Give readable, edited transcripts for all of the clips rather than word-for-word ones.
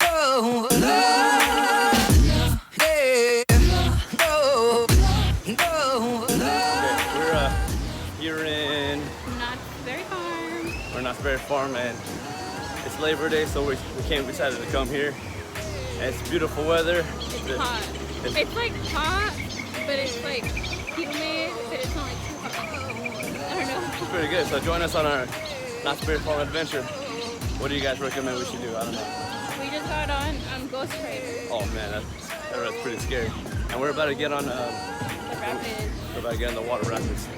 No, yeah, no, no. Okay, we're here in Not Very Farm, and it's Labor Day, so we decided to come here. And it's beautiful weather. It's hot. It's like hot, but it's like humid, but it's not like too hot. I don't know. It's pretty good. So join us on our Not Very Farm adventure. What do you guys recommend we should do? I don't know. We just got on Ghost Rider. Oh man, that's pretty scary. And we're about to get on The rapids. we're about to get on the water rapids.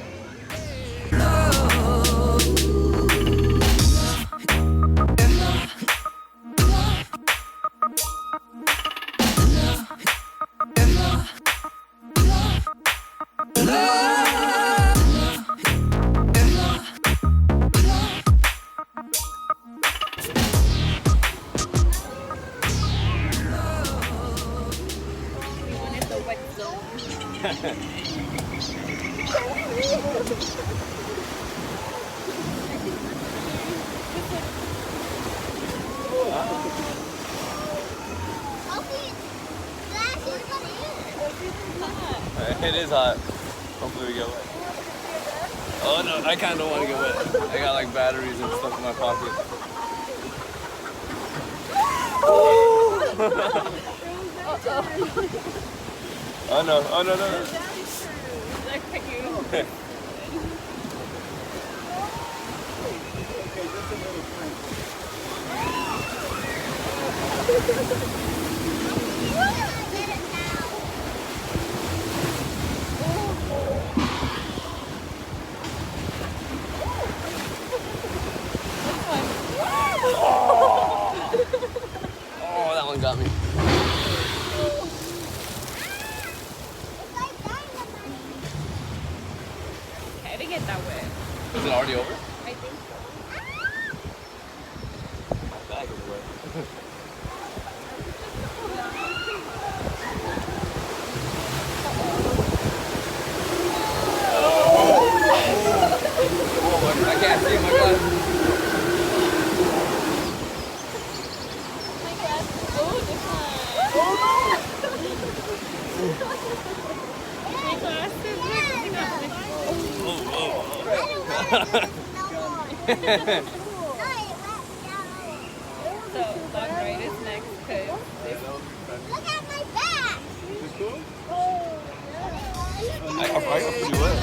We wanted the wet zone. It is hot. Hopefully we get wet. Oh no, I kind of don't want to get wet. I got like batteries and stuff in my pocket. Oh no, oh no, no. Oh, that one got me. I didn't get that wet. Is it already over? I think so. My bag is wet. Oh, I can't see my glasses. My glasses. Oh, this one. My glasses. So, long ride is next because Look at my back. Is it cool? I got pretty wet.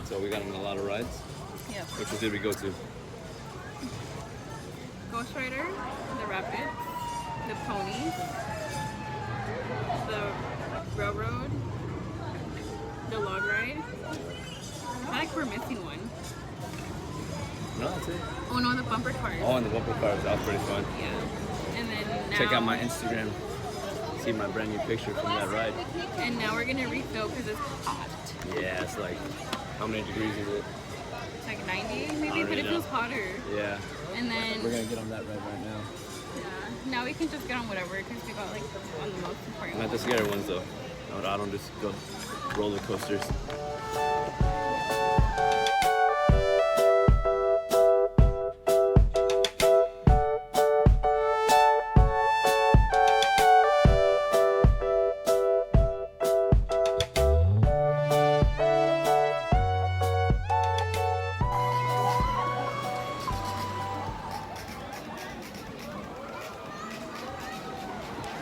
So we got on a lot of rides. yeah. Which one did we go to? Ghost Rider, the rapids, the ponies, the railroad, the log ride. I feel like we're missing one. No, that's it. Oh no, the bumper cars. Oh, and the bumper cars. That was pretty fun. Yeah. And then now, Check out my Instagram. See my brand new picture from that ride. And now we're gonna refill because it's hot. Yeah, it's like, how many degrees is it? It's like 90 maybe, I but it know. feels hotter. Yeah. And then We're gonna get on that ride right now. yeah, now we can just get on whatever because we got like on the most important Not the scary ones though. I don't just go roller coasters.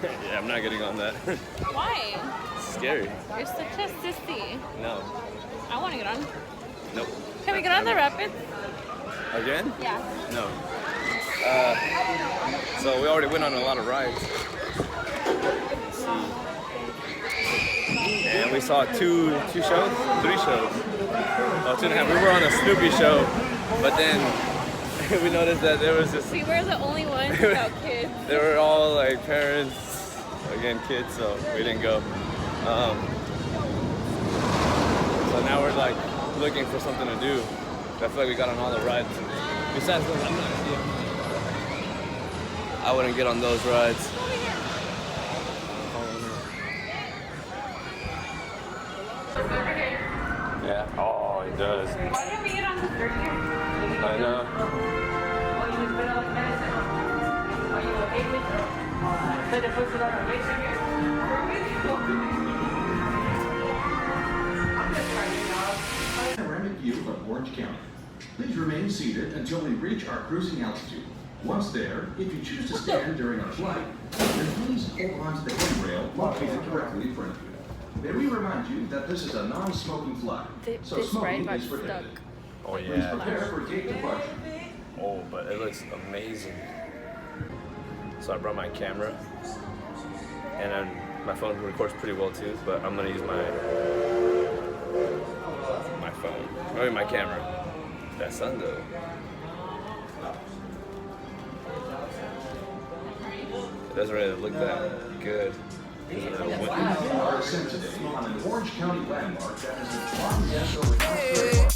Yeah, I'm not getting on that. Why? It's scary. You're such a sissy. No. I want to get on. Nope. Can we get on the rapids? Again? Yeah. No. So we already went on a lot of rides. Let's see. And we saw three shows. Oh, 2.5. We were on a Snoopy show, but then we noticed that there was this. We were the only ones without kids. They were all like parents, again kids, so we didn't go. So now we're like looking for something to do. I feel like we got on all the rides. Besides those, I wouldn't get on those rides. Yeah. Oh, it does. Why didn't we get on the third here? I know. Panoramic view of Orange County. Please remain seated until we reach our cruising altitude. Once there, if you choose to stand during our flight, then please hold on to the handrail located directly in front of you. May we remind you that this is a non-smoking flight, so This smoking ride got is prohibited. stuck. Oh Please yeah. prepare for gate departure. Oh, but it looks amazing. So I brought my camera, and then my phone records pretty well too. But I'm gonna use my phone. I mean my camera. That sun though. It doesn't really look that good. Because of the wind. We begin our ascent today on an Orange County landmark that has been flying yes over Australia.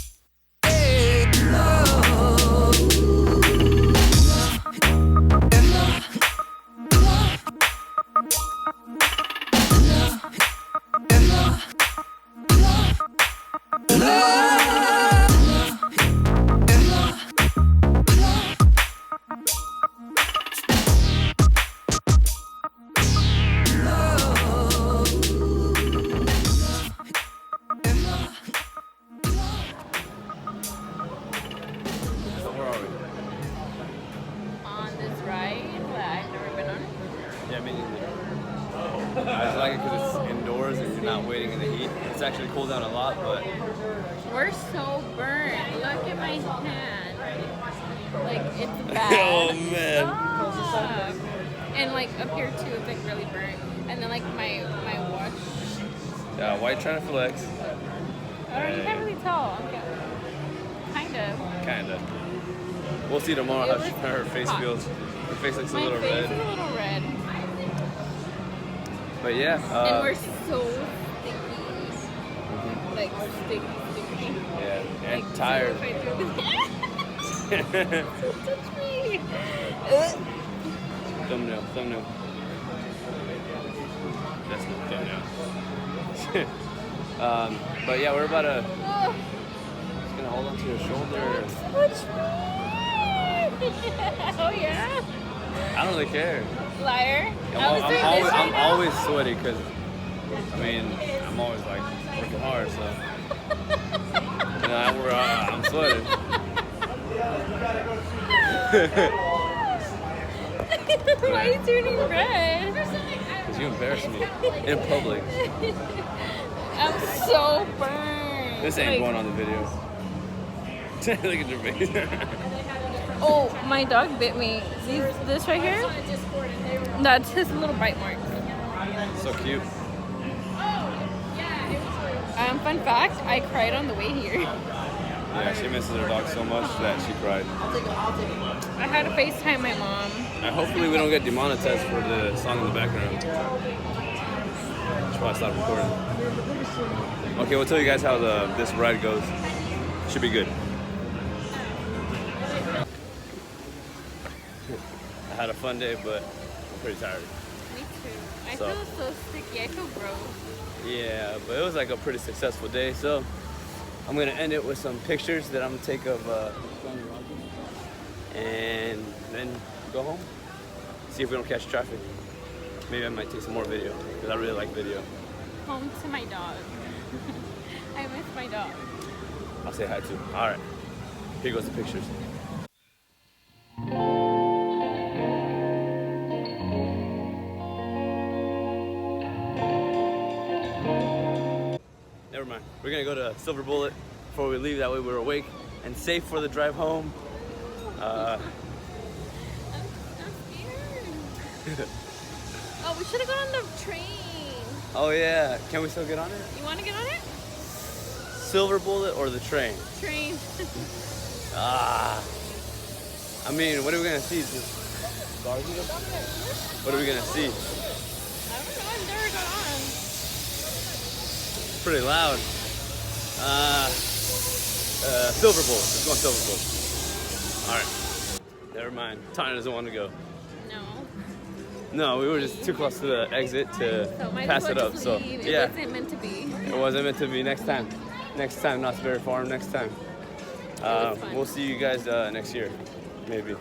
On this ride that I've never been on. Yeah, me neither. I just like it because it's indoors and you're not waiting in the heat. It's actually cooled down a lot, but We're so burned. Look at my hand. Like, it's bad. Oh, man. Stop. And like up here too, it's like really burnt. And then like my watch. yeah, white trying to flex. Oh, you can't really tell. Okay. Kind of. Kinda. We'll see tomorrow It how was her face hot. feels. Her face looks a My little face red. is a little red. But yeah. And we're so sticky. Like sticky. Yeah, and Like, tired. so if I do this- Don't touch me. Thumbnail. That's the thumbnail. But yeah, we're about to. Oh, Just gonna hold onto your shoulder. touch me. Oh yeah. I don't really care. Liar. I was doing this right I'm now. always sweaty because, I mean, I'm always like working hard, so. You know, I'm sweating. Why are you turning red? Because you embarrass me in public. I'm so burned. This ain't Like, going on the video. Look at your face. Oh, my dog bit me. See this right here? That's his little bite mark. So cute. Fun fact, I cried on the way here. Yeah, she misses her dog so much that she cried. I had to FaceTime my mom. Hopefully we don't get demonetized for the song in the background. Should probably stop recording. Okay, we'll tell you guys how this ride goes. Should be good. I had a fun day, but I'm pretty tired. Me too. I So- feel so sticky. I feel gross. Yeah, but it was like a pretty successful day. So I'm gonna end it with some pictures that I'm gonna take of and then go home. See if we don't catch traffic. Maybe I might take some more video because I really like video. Home to my dog. I miss my dog. I'll say hi to him. All right, here goes the pictures. Never mind. We're gonna go to Silver Bullet before we leave. That way we're awake and safe for the drive home. I'm scared. Oh, we should have gone on the train. Oh yeah, can we still get on it? You want to get on it? Silver Bullet or the train? Train. I mean, what are we gonna see? Just stars and stuff? What are we gonna see? I don't know. I've never got on. Pretty loud. Silver Bullet. Let's go on Silver Bullet. All right. Never mind. Tania doesn't want to go. No. No, we were just too close to the exit to So might pass as it well up. just So leave. It yeah, wasn't meant to be. it wasn't meant to be. Next time. Next time, Knott's Berry Farm. Next time. was fun. We'll see you guys next year, maybe.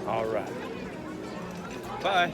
All right. Bye.